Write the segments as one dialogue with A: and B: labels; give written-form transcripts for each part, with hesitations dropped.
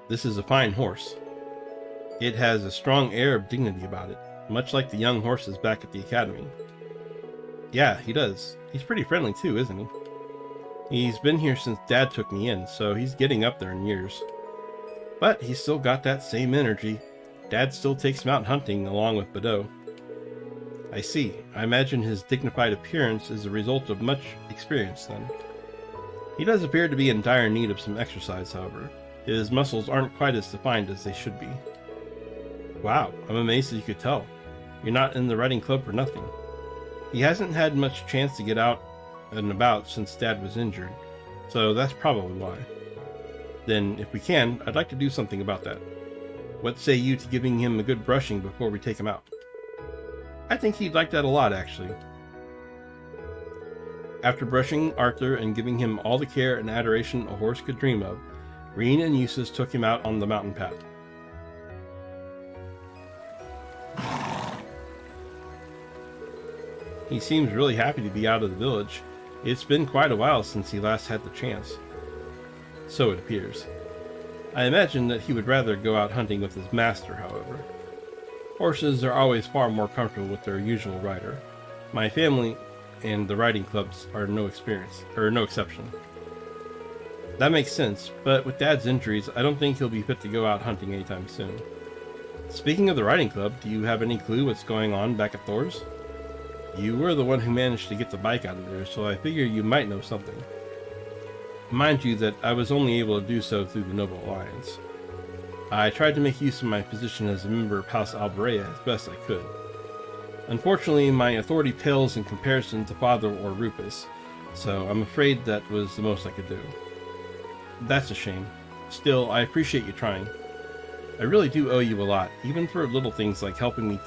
A: This is a fine horse. It has a strong air of dignity about it, much like the young horses back at the academy. Yeah, he does. He's pretty friendly too, isn't he? He's been here since Dad took me in, so he's getting up there in years. But he's still got that same energy. Dad still takes him out hunting along with Badeau. I see. I imagine his dignified appearance is a result of much experience then. He does appear to be in dire need of some exercise, however. His muscles aren't quite as defined as they should be. Wow, I'm amazed that you could tell. You're not in the riding club for nothing. He hasn't had much chance to get out and about since Dad was injured, so that's probably why. Then, if we can, I'd like to do something about that. What say you to giving him a good brushing before we take him out? I think he'd like that a lot, actually. After brushing Arthur and giving him all the care and adoration a horse could dream of, Rean and Eustace took him out on the mountain path. He seems really happy to be out of the village. It's been quite a while since he last had the chance. So it appears. I imagine that he would rather go out hunting with his master, however. Horses are always far more comfortable with their usual rider. My family and the riding clubs are no exception. That makes sense, but with Dad's injuries, I don't think he'll be fit to go out hunting anytime soon. Speaking of the riding club, do you have any clue what's going on back at Thor's? You were the one who managed to get the bike out of there, so I figure you might know something. Mind you that I was only able to do so through the Noble Alliance. I tried to make use of my position as a member of House Alberea as best I could. Unfortunately, my authority pales in comparison to Father or Rupus, so I'm afraid that was the most I could do. That's a shame. Still, I appreciate you trying. I really do owe you a lot, even for little things like helping me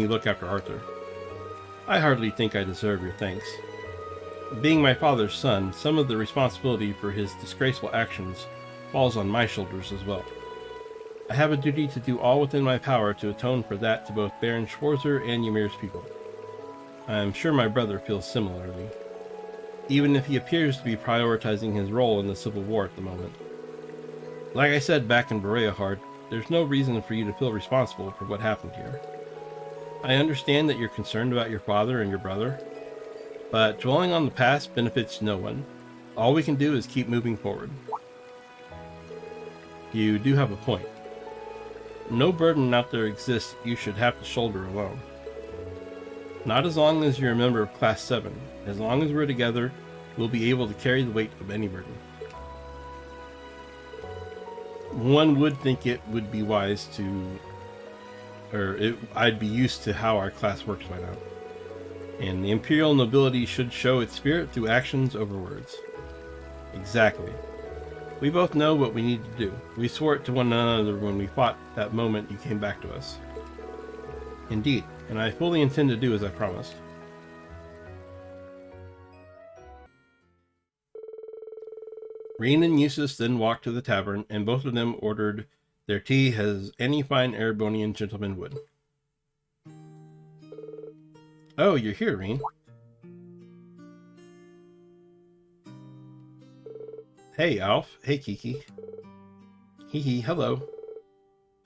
A: look after Arthur. I hardly think I deserve your thanks. Being my father's son, some of the responsibility for his disgraceful actions falls on my shoulders as well. I have a duty to do all within my power to atone for that to both Baron Schwarzer and Ymir's people. I am sure my brother feels similarly, even if he appears to be prioritizing his role in the Civil War at the moment. Like I said back in Bereahard, there's no reason for you to feel responsible for what happened here. I understand that you're concerned about your father and your brother, but dwelling on the past benefits no one. All we can do is keep moving forward. You do have a point. No burden out there exists you should have to shoulder alone. Not as long as you're a member of Class 7. As long as we're together, we'll be able to carry the weight of any burden. One would think it would be wise to... I'd be used to how our class works by now. And the Imperial nobility should show its spirit through actions over words. Exactly. We both know what we need to do. We swore it to one another when we fought that moment you came back to us. Indeed, and I fully intend to do as I promised. Rean and Eustace then walked to the tavern, and both of them ordered their tea as any fine Erebonian gentleman would. Oh, you're here, Rean. Hey, Alf. Hey, Kiki. Hee, hello.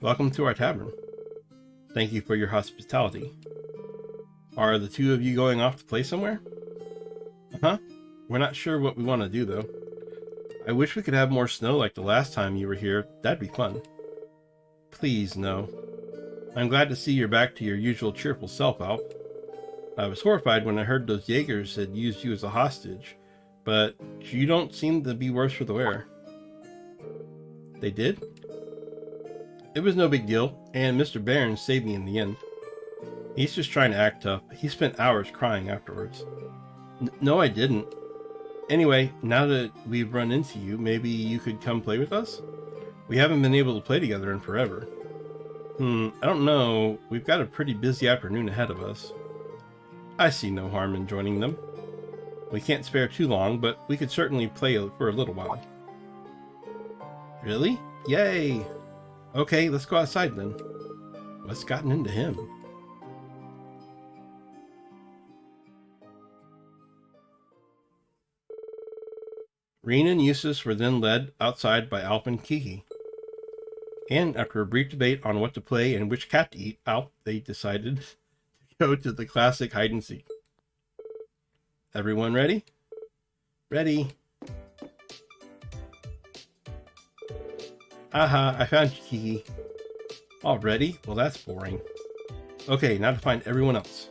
A: Welcome to our tavern. Thank you for your hospitality. Are the two of you going off to play somewhere? Uh-huh. We're not sure what we want to do, though. I wish we could have more snow like the last time you were here. That'd be fun. Please, no. I'm glad to see you're back to your usual cheerful self, Alf. I was horrified when I heard those Jaegers had used you as a hostage, but you don't seem to be worse for the wear. They did? It was no big deal, and Mr. Barron saved me in the end. He's just trying to act tough. He spent hours crying afterwards. No, I didn't. Anyway, now that we've run into you, maybe you could come play with us? We haven't been able to play together in forever. I don't know. We've got a pretty busy afternoon ahead of us. I see no harm in joining them. We can't spare too long, but we could certainly play for a little while. Really? Yay! Okay, let's go outside then. What's gotten into him? Rean and Eustace were then led outside by Alp and Kiki. And after a brief debate on what to play and which cat to eat out, they decided to go to the classic hide and seek. Everyone ready? Ready. Aha, I found you, Kiki. Already? Well, that's boring. Okay, now to find everyone else.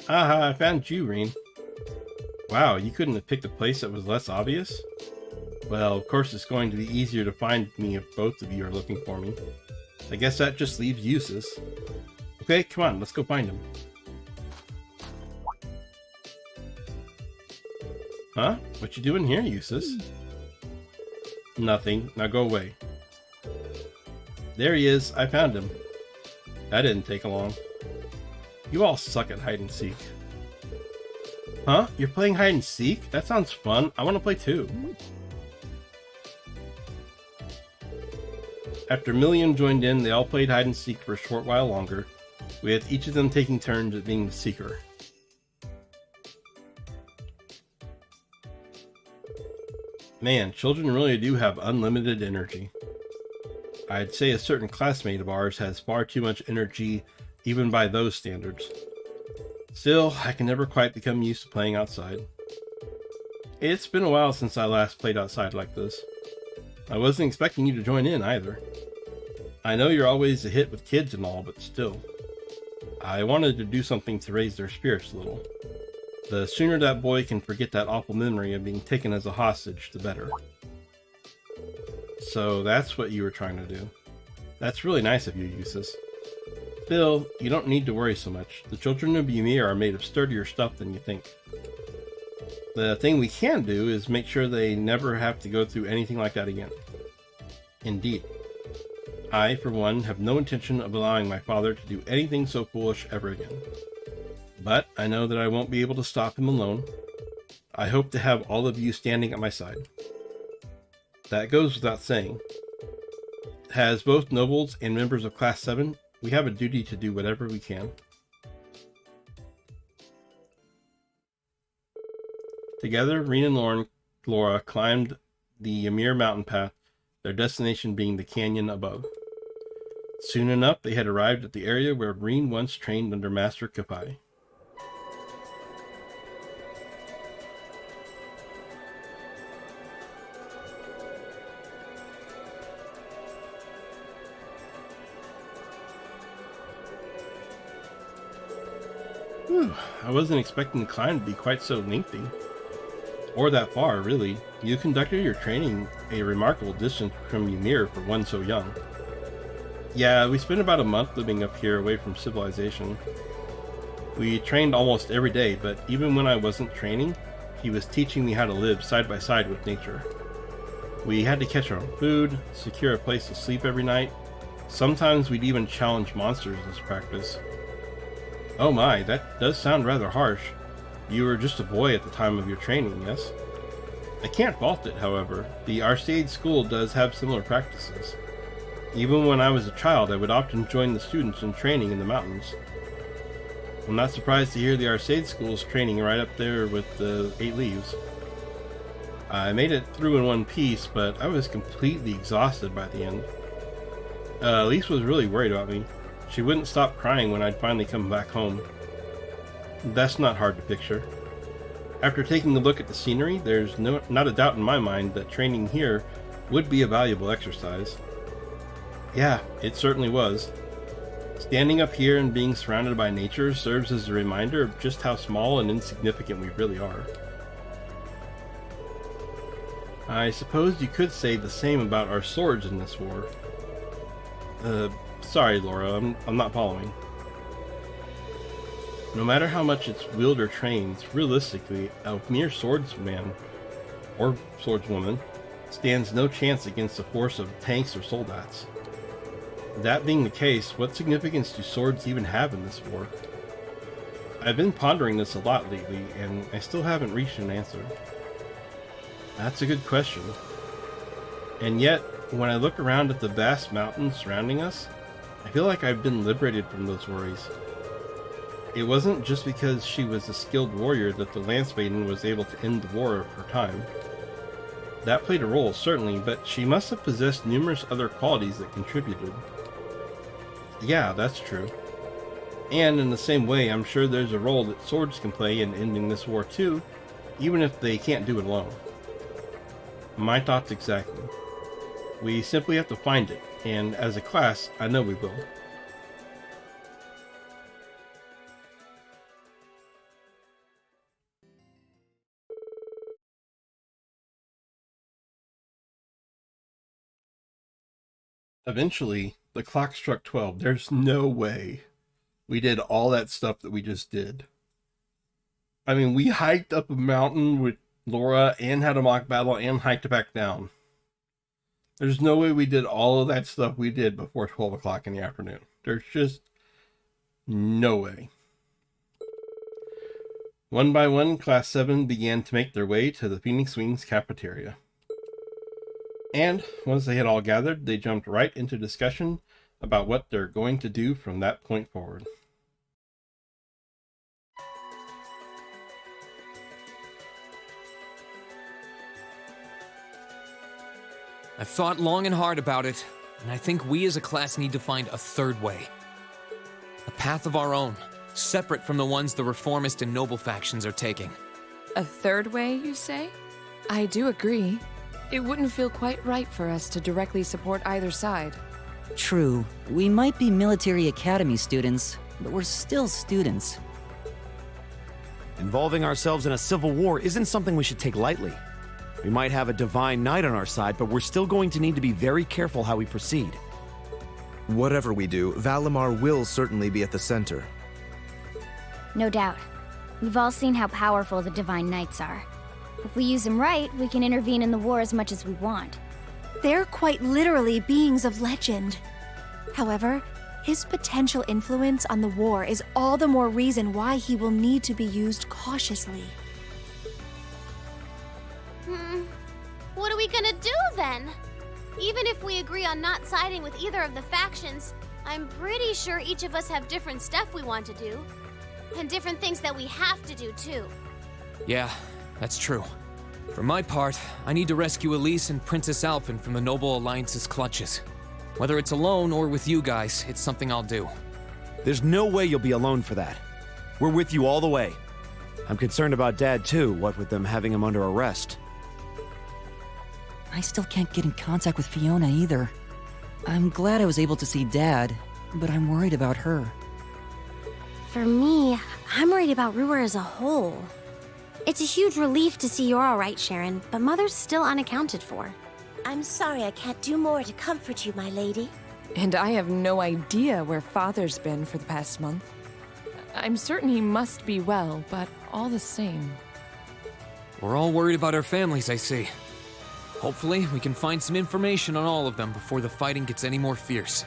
A: Aha, I found you, Rean. Wow, you couldn't have picked a place that was less obvious? Well, of course it's going to be easier to find me if both of you are looking for me. I guess that just leaves Uses. Okay, come on, let's go find him. Huh? What you doing here, Uses? Nothing. Now go away. There he is. I found him. That didn't take long. You all suck at hide and seek. Huh? You're playing hide and seek? That sounds fun. I want to play too. After Million joined in, they all played hide and seek for a short while longer, with each of them taking turns at being the seeker. Man, children really do have unlimited energy. I'd say a certain classmate of ours has far too much energy, even by those standards. Still, I can never quite become used to playing outside. It's been a while since I last played outside like this. I wasn't expecting you to join in either. I know you're always a hit with kids and all, but still. I wanted to do something to raise their spirits a little. The sooner that boy can forget that awful memory of being taken as a hostage, the better. So that's what you were trying to do. That's really nice of you, Uses. Still, you don't need to worry so much. The children of Ymir are made of sturdier stuff than you think. The thing we can do is make sure they never have to go through anything like that again. Indeed. I, for one, have no intention of allowing my father to do anything so foolish ever again. But I know that I won't be able to stop him alone. I hope to have all of you standing at my side. That goes without saying. As both nobles and members of Class VII, we have a duty to do whatever we can. Together, Rean and Laura climbed the Ymir mountain path, their destination being the canyon above. Soon enough, they had arrived at the area where Rean once trained under Master Kapai. Whew, I wasn't expecting the climb to be quite so lengthy. Or that far, really. You conducted your training a remarkable distance from Ymir for one so young. Yeah, we spent about a month living up here away from civilization. We trained almost every day, but even when I wasn't training, he was teaching me how to live side by side with nature. We had to catch our own food, secure a place to sleep every night. Sometimes we'd even challenge monsters as practice. Oh my, that does sound rather harsh. You were just a boy at the time of your training, yes? I can't fault it, however. The Arcade school does have similar practices. Even when I was a child, I would often join the students in training in the mountains. I'm not surprised to hear the Arcade school is training right up there with the 8 leaves. I made it through in one piece, but I was completely exhausted by the end. Elise was really worried about me. She wouldn't stop crying when I'd finally come back home. That's not hard to picture. After taking a look at the scenery, there's not a doubt in my mind that training here would be a valuable exercise. Yeah, it certainly was. Standing up here and being surrounded by nature serves as a reminder of just how small and insignificant we really are. I suppose you could say the same about our swords in this war. Sorry, Laura, I'm not following. No matter how much it's wielded or trained, realistically, a mere swordsman, or swordswoman, stands no chance against a force of tanks or soldats. That being the case, what significance do swords even have in this war? I've been pondering this a lot lately, and I still haven't reached an answer. That's a good question. And yet, when I look around at the vast mountains surrounding us, I feel like I've been liberated from those worries. It wasn't just because she was a skilled warrior that the Lance Maiden was able to end the war for a time. That played a role, certainly, but she must have possessed numerous other qualities that contributed. Yeah, that's true. And in the same way, I'm sure there's a role that swords can play in ending this war too, even if they can't do it alone. My thoughts exactly. We simply have to find it, and as a class, I know we will. Eventually, the clock struck 12. There's no way we did all that stuff that we just did. I mean, we hiked up a mountain with Laura and had a mock battle and hiked back down. There's no way we did all of that stuff we did before 12 o'clock in the afternoon. There's just no way. One by one, Class 7 began to make their way to the Phoenix Wings cafeteria. And once they had all gathered, they jumped right into discussion about what they're going to do from that point forward.
B: I've thought long and hard about it, and I think we as a class need to find a third way. A path of our own, separate from the ones the reformist and noble factions are taking.
C: A third way, you say? I do agree. It wouldn't feel quite right for us to directly support either side.
D: True. We might be military academy students, but we're still students.
E: Involving ourselves in a civil war isn't something we should take lightly. We might have a divine knight on our side, but we're still going to need to be very careful how we proceed.
F: Whatever we do, Valimar will certainly be at the center.
G: No doubt. We've all seen how powerful the Divine Knights are. If we use them right, we can intervene in the war as much as we want.
H: They're quite literally beings of legend. However, his potential influence on the war is all the more reason why he will need to be used cautiously.
I: What are we gonna do then? Even if we agree on not siding with either of the factions, I'm pretty sure each of us have different stuff we want to do. And different things that we have to do too.
B: Yeah, that's true. For my part, I need to rescue Elise and Princess Alphen from the Noble Alliance's clutches. Whether it's alone or with you guys, it's something I'll do.
E: There's no way you'll be alone for that. We're with you all the way. I'm concerned about Dad too, what with them having him under arrest.
D: I still can't get in contact with Fiona either. I'm glad I was able to see Dad, but I'm worried about her.
I: For me, I'm worried about Ruhr as a whole. It's a huge relief to see you're all right, Sharon, but Mother's still unaccounted for.
J: I'm sorry I can't do more to comfort you, my lady.
C: And I have no idea where Father's been for the past month. I'm certain he must be well, but all the same.
B: We're all worried about our families, I see. Hopefully, we can find some information on all of them before the fighting gets any more fierce.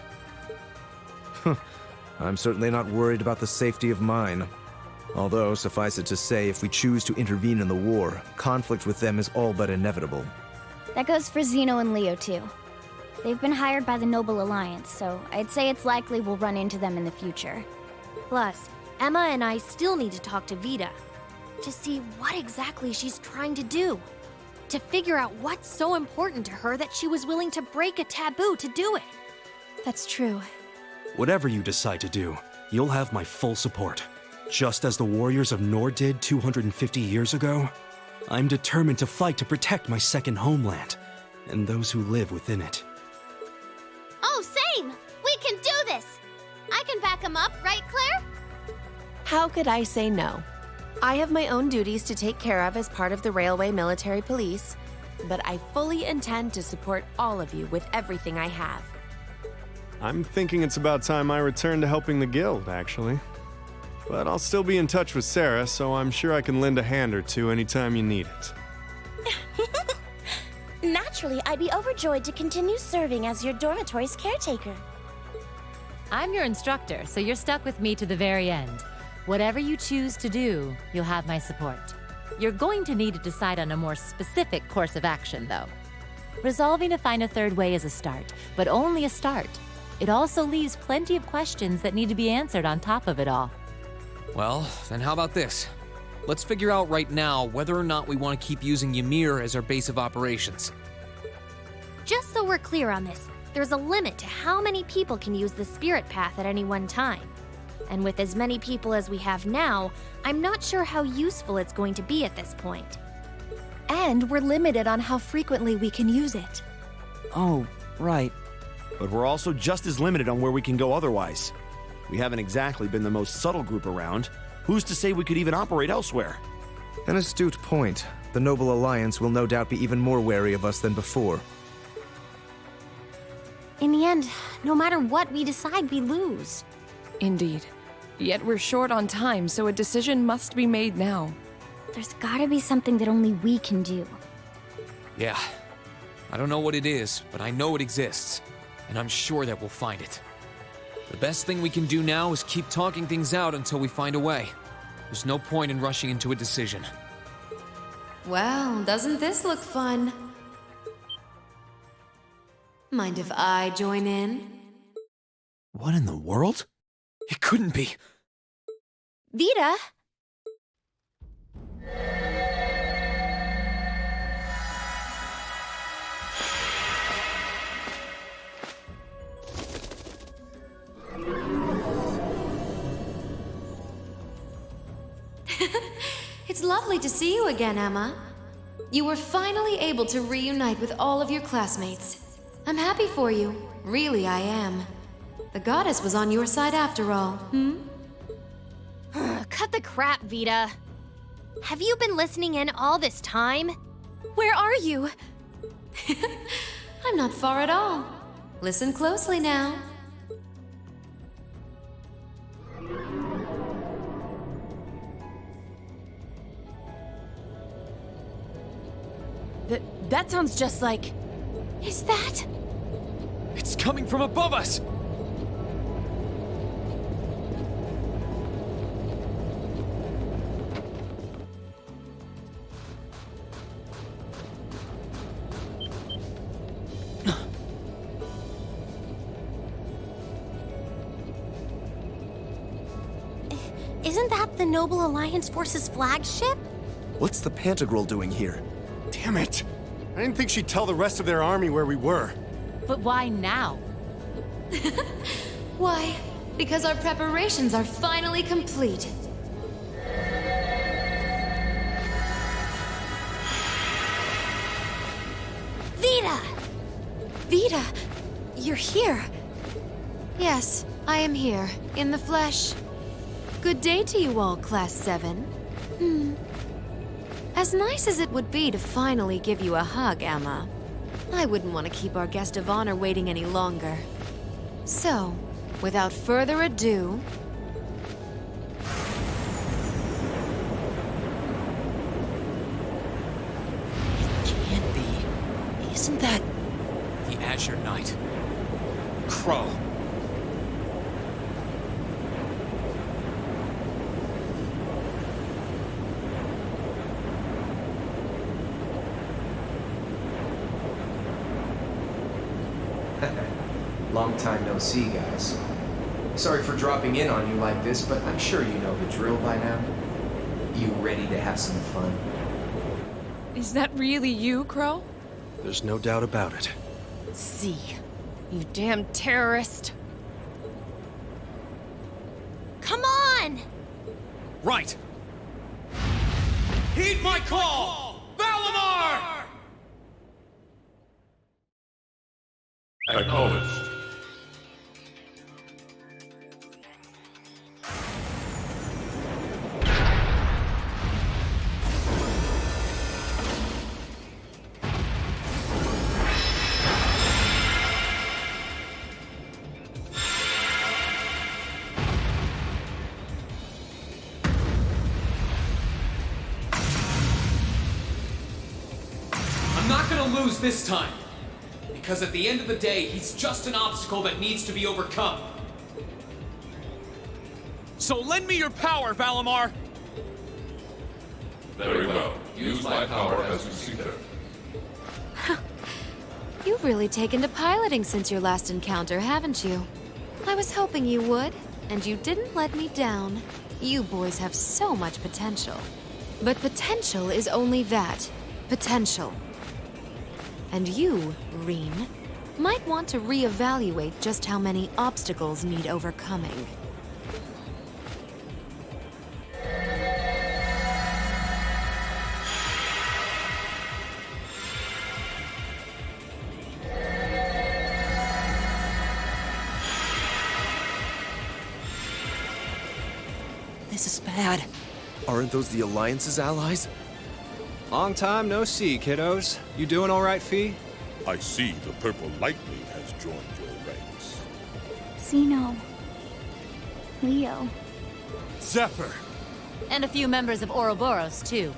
F: I'm certainly not worried about the safety of mine. Although, suffice it to say, if we choose to intervene in the war, conflict with them is all but inevitable.
G: That goes for Zeno and Leo too. They've been hired by the Noble Alliance, so I'd say it's likely we'll run into them in the future.
I: Plus, Emma and I still need to talk to Vita to see what exactly she's trying to do. To figure out what's so important to her that she was willing to break a taboo to do it.
H: That's true.
E: Whatever you decide to do, you'll have my full support. Just as the warriors of Nord did 250 years ago, I'm determined to fight to protect my second homeland, and those who live within it.
I: Oh, same! We can do this! I can back him up, right, Claire?
J: How could I say no? I have my own duties to take care of as part of the Railway Military Police, but I fully intend to support all of you with everything I have.
K: I'm thinking it's about time I return to helping the guild, actually. But I'll still be in touch with Sarah, so I'm sure I can lend a hand or two anytime you need it.
J: Naturally, I'd be overjoyed to continue serving as your dormitory's caretaker.
L: I'm your instructor, so you're stuck with me to the very end. Whatever you choose to do, you'll have my support. You're going to need to decide on a more specific course of action, though. Resolving to find a third way is a start, but only a start. It also leaves plenty of questions that need to be answered on top of it all.
B: Well, then how about this? let's figure out right now whether or not we want to keep using Ymir as our base of operations.
I: Just so we're clear on this, there's a limit to how many people can use the spirit path at any one time. And with as many people as we have now, I'm not sure how useful it's going to be at this point.
H: And we're limited on how frequently we can use it.
D: Oh, right.
M: But we're also just as limited on where we can go otherwise. We haven't exactly been the most subtle group around. Who's to say we could even operate elsewhere?
F: An astute point. The Noble Alliance will no doubt be even more wary of us than before.
I: In the end, no matter what we decide, we lose.
C: Indeed. Yet we're short on time, so a decision must be made now.
I: There's gotta be something that only we can do.
B: Yeah. I don't know what it is, but I know it exists. And I'm sure that we'll find it. The best thing we can do now is keep talking things out until we find a way. There's no point in rushing into a decision.
J: Well, doesn't this look fun? Mind if I join in?
B: What in the world? It couldn't be.
I: Vita?
J: It's lovely to see you again, Emma. You were finally able to reunite with all of your classmates. I'm happy for you. Really, I am. The goddess was on your side after all,
I: Cut the crap, Vita. Have you been listening in all this time?
H: Where are you?
J: I'm not far at all. Listen closely now.
C: That sounds just like...
I: Is that...
B: It's coming from above us!
I: Isn't that the Noble Alliance Force's flagship?
F: What's the Pantagruel doing here?
K: Damn it! I didn't think she'd tell the rest of their army where we were.
L: But why now?
J: Why? Because our preparations are finally complete.
I: Vita!
J: Vita, you're here. Yes, I am here, in the flesh. Good day to you all, Class VII. As nice as it would be to finally give you a hug, Emma, I wouldn't want to keep our guest of honor waiting any longer. So, without further ado...
D: It can't be. Isn't that...
B: The Azure Knight. Crow.
N: Long time no see, guys. Sorry for dropping in on you like this, but I'm sure you know the drill by now. You ready to have some fun?
C: Is that really you, Crow?
E: There's no doubt about it.
C: See. You damn terrorist.
I: Come on!
B: Right! Heed my call! Valimar!
O: Acknowledged.
B: I'm not gonna lose this time. Because at the end of the day, he's just an obstacle that needs to be overcome. So lend me your power, Valimar!
O: Very well. Use my power as you see fit.
J: You've really taken to piloting since your last encounter, haven't you? I was hoping you would, and you didn't let me down. You boys have so much potential. But potential is only that. Potential. And you, Rean, might want to reevaluate just how many obstacles need overcoming.
D: This is bad.
F: Aren't those the Alliance's allies?
P: Long time no see, kiddos. You doing all right, Fee?
O: I see the Purple Lightning has joined your ranks.
G: Xeno. Leo.
K: Zephyr!
L: And a few members of Ouroboros, too.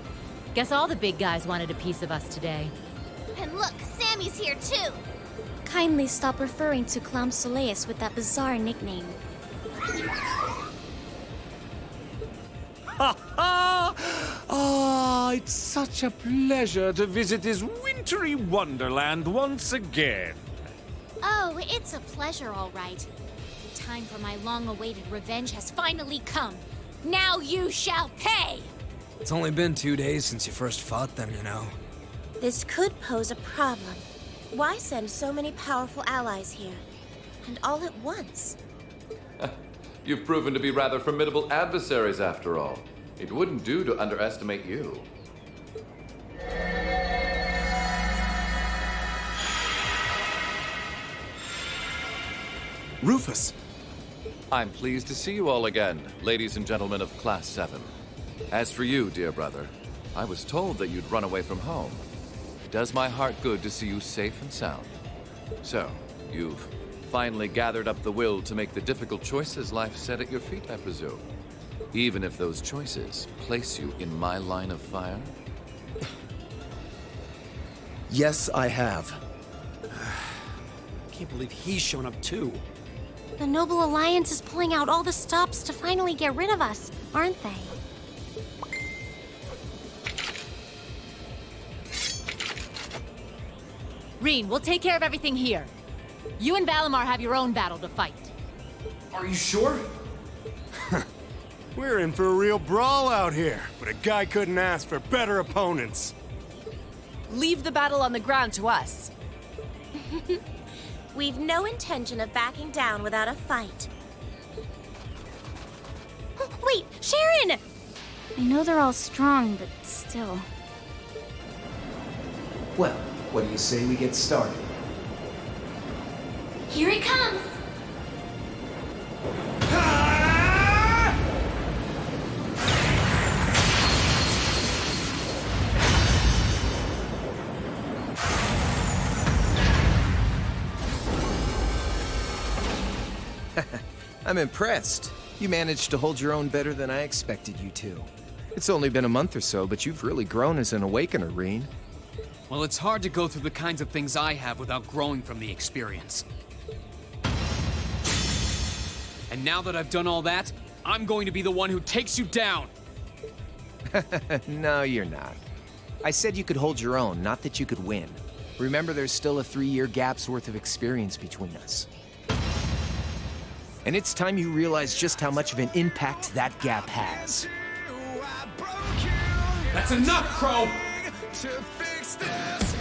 L: Guess all the big guys wanted a piece of us today.
I: And look, Sammy's here too.
G: Kindly stop referring to Clown Soleus with that bizarre nickname.
Q: Ah, it's such a pleasure to visit this wintry wonderland once again.
I: Oh, it's a pleasure, all right. The time for my long-awaited revenge has finally come. Now you shall pay!
R: It's only been 2 days since you first fought them, you know.
S: This could pose a problem. Why send so many powerful allies here? And all at once?
T: You've proven to be rather formidable adversaries after all. It wouldn't do to underestimate you.
F: Rufus!
T: I'm pleased to see you all again, ladies and gentlemen of Class 7. As for you, dear brother, I was told that you'd run away from home. It does my heart good to see you safe and sound. So, you've finally gathered up the will to make the difficult choices life set at your feet, I presume. Even if those choices place you in my line of fire?
F: Yes, I have.
M: Can't believe he's shown up too.
S: The Noble Alliance is pulling out all the stops to finally get rid of us, aren't they?
L: Rean, we'll take care of everything here. You and Valimar have your own battle to fight.
M: Are you sure?
K: We're in for a real brawl out here, but a guy couldn't ask for better opponents.
J: Leave the battle on the ground to us.
S: We've no intention of backing down without a fight.
G: Oh, wait, Sharon! I know they're all strong, but still.
N: Well, what do you say we get started?
I: Here he comes!
N: I'm impressed. You managed to hold your own better than I expected you to. It's only been a month or so, but you've really grown as an Awakener, Rean.
B: Well, it's hard to go through the kinds of things I have without growing from the experience. And now that I've done all that, I'm going to be the one who takes you down!
N: No, you're not. I said you could hold your own, not that you could win. Remember, there's still a 3-year gap's worth of experience between us. And it's time you realize just how much of an impact that gap has.
B: That's enough, Crow!
U: To fix this